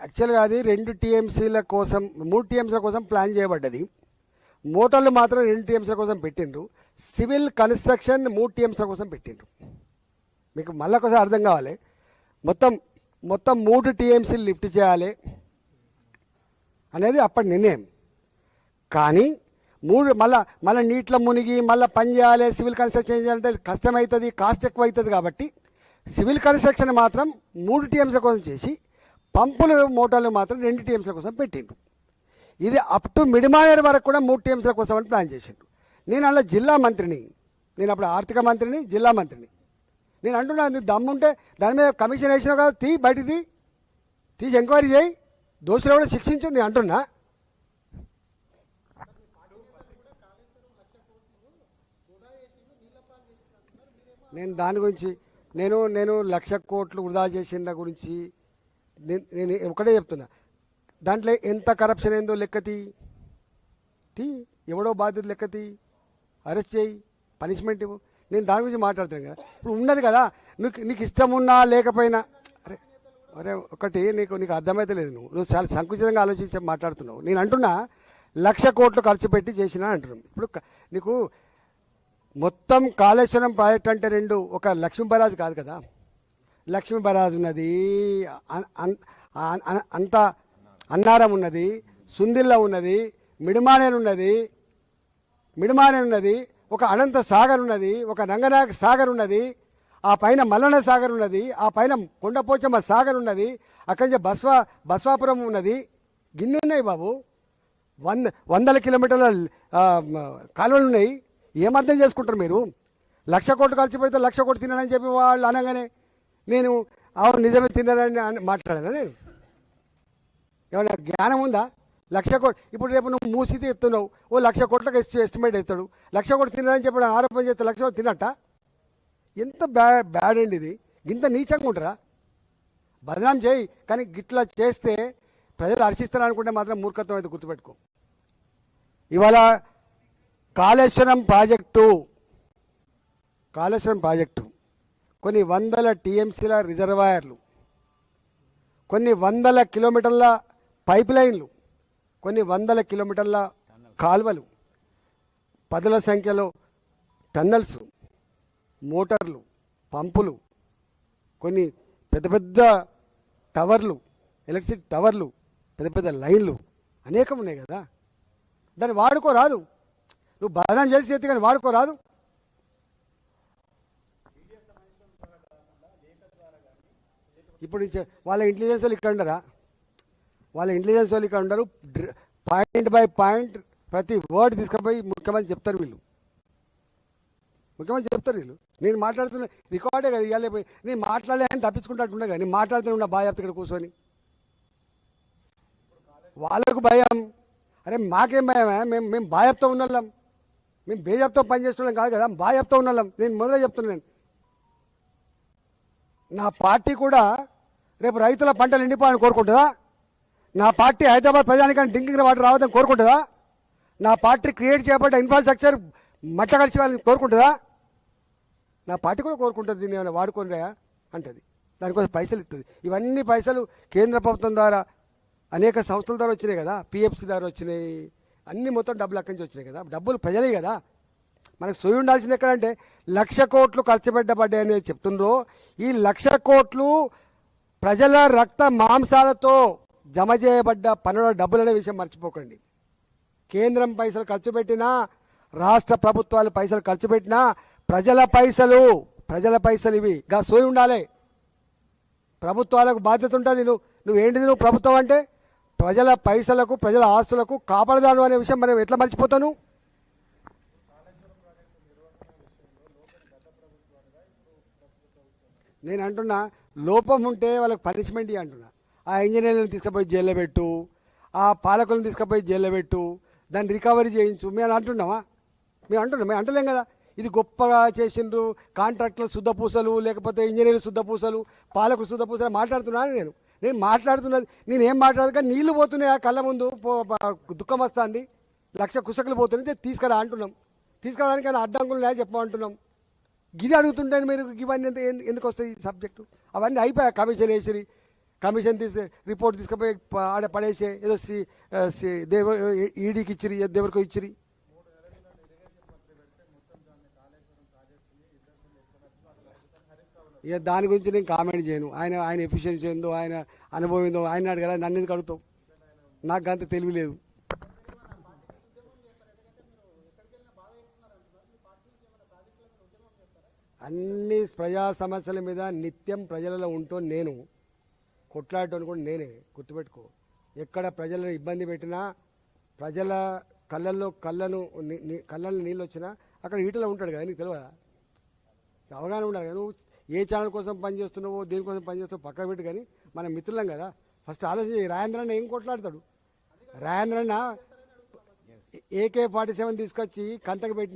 యాక్చువల్గా అది 2 టీఎంసీల కోసం 3 టీఎంసీల కోసం ప్లాన్ చేయబడ్డది. మోటార్లు మాత్రం 2 టీఎంసీల కోసం పెట్టిండ్రు. సివిల్ కన్స్ట్రక్షన్ 3 టీఎంసీల కోసం పెట్టిండ్రు. మీకు మళ్ళీ ఒకసారి అర్థం కావాలి. మొత్తం 3 టీఎంసీలు లిఫ్ట్ చేయాలి అనేది అప్పటి నిర్ణయం. కానీ మళ్ళీ నీటిలో మునిగి మళ్ళీ పని చేయాలి, సివిల్ కన్స్ట్రక్షన్ చేయాలంటే కష్టమవుతుంది, కాస్ట్ ఎక్కువ అవుతుంది. కాబట్టి సివిల్ కన్స్ట్రక్షన్ మాత్రం 3 టీఎంసీల కోసం చేసి పంపులు మోటార్లు మాత్రం 2 టీఎంసీల కోసం పెట్టిండ్రు. ఇది అప్ టు మిడిమానేర్ వరకు కూడా 3 టీఎంసీల కోసం అని ప్లాన్ చేసిండ్రు. నేను అలా జిల్లా మంత్రిని, నేను అప్పుడు ఆర్థిక మంత్రిని, జిల్లా మంత్రిని. నేను అంటున్నా, నీకు దమ్ముంటే దాని మీద కమిషన్ వేసినావు కదా, బయటికి తీసి ఎంక్వైరీ చేయి, దోషులు కూడా శిక్షించు. నేను అంటున్నా. నేను దాని గురించి నేను 1,00,000 కోట్లు వృధా చేసిన గురించి నేను ఒకటే చెప్తున్నా. దాంట్లో ఎంత కరప్షన్ ఏందో లెక్కతి, ఎవడో బాధ్యత లెక్కతి, అరెస్ట్ చేయి, పనిష్మెంట్ ఇవ్వు. నేను దాని గురించి మాట్లాడుతాను కదా. ఇప్పుడు ఉన్నది కదా, నీకు ఇష్టం ఉన్నా లేకపోయినా, అరే ఒకటి నీకు అర్థమైతే లేదు. నువ్వు చాలా సంకుచితంగా ఆలోచించి మాట్లాడుతున్నావు. నేను అంటున్నా 1,00,000 కోట్లు ఖర్చు పెట్టి చేసినా అంటున్నాం. ఇప్పుడు నీకు మొత్తం కాళేశ్వరం ప్రాజెక్ట్ అంటే 2, ఒక లక్ష్మీ బరాజ్ కాదు కదా. లక్ష్మీ బరాజ్ ఉన్నది, అంత అన్నారం ఉన్నది, సుందిల్ల ఉన్నది, మిడిమానేరు ఉన్నది, ఒక అనంత సాగర్ ఉన్నది, ఒక రంగనాయక సాగర్ ఉన్నది, ఆ పైన మల్లన్న సాగర్ ఉన్నది, ఆ పైన కొండపోచమ్మ సాగర్ ఉన్నది, అక్కడి నుంచి బస్వాపురం ఉన్నది. గిన్నె ఉన్నాయి బాబు, వందల కిలోమీటర్ల కాలువలు ఉన్నాయి. ఏమర్థం చేసుకుంటారు మీరు? 1,00,000 కోట్లు ఖర్చు పెడితే 1,00,000 కోట్లు తిన్నానని చెప్పి వాళ్ళు అనగానే నేను అవును నిజమే తిన్నానని మాట్లాడాను. నేను ఏమన్నా జ్ఞానం ఉందా? 1,00,000 కోట్లు ఇప్పుడు రేపు నువ్వు మూసితే ఎత్తున్నావు, ఓ 1,00,000 కోట్లకు ఎస్టిమేట్ ఎత్తాడు. 1,00,000 కోట్లు తిన్నానని చెప్పి ఆరోపణ చేస్తే 1,00,000 కోట్లు తిన్నట్ట? ఎంత బ్యాడ్ అండి ఇది. ఇంత నీచంగా ఉంటారా? బదనాం చేయి, కానీ గిట్లా చేస్తే ప్రజలు హర్షిస్తారు అనుకుంటే మాత్రం మూర్ఖత్వం అయితే గుర్తుపెట్టుకో. ఇవాళ కాళేశ్వరం ప్రాజెక్టు కొన్ని వందల టీఎంసీల రిజర్వాయర్లు, కొన్ని వందల కిలోమీటర్ల పైప్ లైన్లు, కొన్ని వందల కిలోమీటర్ల కాలువలు, పదుల సంఖ్యలో టన్నల్స్, మోటార్లు, పంపులు, కొన్ని పెద్ద పెద్ద టవర్లు, ఎలక్ట్రిసిటీ టవర్లు, పెద్ద పెద్ద లైన్లు అనేకం ఉన్నాయి కదా. దాన్ని వాడుకోరాదు. నువ్వు బదనాం చేసి ఎత్తి కానీ వాడుకోరాదు. ఇప్పుడు వాళ్ళ ఇంటెలిజెన్స్ వాళ్ళు ఇక్కడ ఉండరా? వాళ్ళ ఇంటెలిజెన్స్ వాళ్ళు ఇక్కడ ఉండరు. పాయింట్ బై పాయింట్ ప్రతి వర్డ్ తీసుకుపోయి ముఖ్యమంత్రి చెప్తారు వీళ్ళు. నేను మాట్లాడుతున్న రికార్డే కదా ఇవ్వాలి. నేను మాట్లాడలే అని తప్పించుకుంటాట్టున్నా కదా, నేను మాట్లాడుతూనే ఉన్నా బాగా ఇక్కడ కూర్చొని. వాళ్ళకు భయం. అరే మాకేం భయమే? మేము బాధ్యతతో ఉన్నాం, మేము బేజాబ్తో పనిచేస్తున్నాం కాదు కదా, బాధ్యతతో ఉన్నాం. నేను మొదలే చెప్తున్నాను, నా పార్టీ కూడా రేపు రైతుల పంటలు ఎండిపోవాలని కోరుకుంటుందా? నా పార్టీ హైదరాబాద్ ప్రజానికాన్ని డ్రింకింగ్ వాటర్ రావద్దని కోరుకుంటుందా? నా పార్టీ క్రియేట్ చేయబడ్డ ఇన్ఫ్రాస్ట్రక్చర్ మట్ట కలిసి వాళ్ళని కోరుకుంటుందా? నా పార్టీ కూడా కోరుకుంటుంది. దీన్ని ఏమైనా వాడుకోనిరా అంటుంది, దానికోసం పైసలు ఇస్తుంది. ఇవన్నీ పైసలు కేంద్ర ప్రభుత్వం ద్వారా అనేక సంస్థల ద్వారా వచ్చినాయి కదా, పిఎఫ్సి ద్వారా వచ్చినాయి, అన్ని మొత్తం డబ్బులు అక్కడి నుంచి వచ్చినాయి కదా. డబ్బులు ప్రజలే కదా. మనకు సోయి ఉండాల్సింది ఎక్కడంటే 1,00,000 కోట్లు ఖర్చు పెట్టబడ్డాయి అనేది చెప్తుండ్రో. ఈ 1,00,000 కోట్లు ప్రజల రక్త మాంసాలతో జమ చేయబడ్డ పన్నుల డబ్బులు అనే విషయం మర్చిపోకండి. కేంద్రం పైసలు ఖర్చు పెట్టినా, రాష్ట్ర ప్రభుత్వాలు పైసలు ఖర్చు పెట్టినా ప్రజల పైసలు ఇవి గా సోయి ఉండాలి. ప్రభుత్వాలకు బాధ్యత ఉంటుంది. నువ్వేంటిది? నువ్వు ప్రభుత్వం అంటే ప్రజల పైసలకు, ప్రజల ఆస్తులకు కాపాడదాను అనే విషయం మనం ఎట్లా మర్చిపోతాను? నేను అంటున్నా, లోపం ఉంటే వాళ్ళకి పనిష్మెంట్ అంటున్నా. ఆ ఇంజనీర్లను తీసుకుపోయి జైల్లో పెట్టు, ఆ పాలకులను తీసుకుపోయి జైల్లో పెట్టు, దాన్ని రికవరీ చేయించు. మేము అంటున్నాం. మేము అంటలేం కదా. ఇది గొప్పగా చేసిండ్రు, కాంట్రాక్టులు శుద్ధపూసలు, లేకపోతే ఇంజనీర్లు శుద్ధపూసలు, పాలకులు శుద్ధపూసలు మాట్లాడుతున్నాను. నేను మాట్లాడుతున్నది నేనేం మాట్లాడదు కానీ నీళ్లు పోతున్నాయి ఆ కళ్ళ ముందు, దుఃఖం వస్తుంది. 1,00,000 కుసకులు పోతున్నాయి, తీసుకురా అంటున్నాం. తీసుకురావడానికి ఆయన అడ్డంకులు చెప్పమంటున్నాం. గిది అడుగుతుంటే మీరు ఇవన్నీ ఎందుకు వస్తాయి సబ్జెక్టు? అవన్నీ అయిపోయాయి. కమిషన్ వేసిరి, కమిషన్ రిపోర్ట్ తీసుకుపోయి ఆడ పడేసే ఏదో ఈడీకి ఇచ్చిరి ఎవరికో ఇచ్చిరి. ఇక దాని గురించి నేను కామెంట్ చేయను. ఆయన ఎఫిషియన్సీ ఏందో, ఆయన అనుభవం ఏందో ఆయన అడగల, నన్ను ఎందుకు అడుగుతావు? నాకు అంత తెలివి లేదు. అన్ని ప్రజా సమస్యల మీద నిత్యం ప్రజలలో ఉంటూ నేను కొట్లాడటం కూడా నేనే, గుర్తుపెట్టుకో. ఎక్కడ ప్రజలను ఇబ్బంది పెట్టినా, ప్రజల కళ్ళల్లో నీళ్ళు వచ్చినా అక్కడ ఈటలో ఉంటాడు కదా, నీకు తెలియదా? అవగాహన ఉండాలి కదా. నువ్వు ఏ ఛానల్ కోసం పనిచేస్తున్నావో దేనికోసం పనిచేస్తావో పక్కన పెట్టి, కానీ మన మిత్రులం కదా, ఫస్ట్ ఆలోచించి. రాజేంద్రన్న ఏం కొట్లాడతాడు? రాజేంద్రన్న AK-47 తీసుకొచ్చి కంతకు పెట్టిన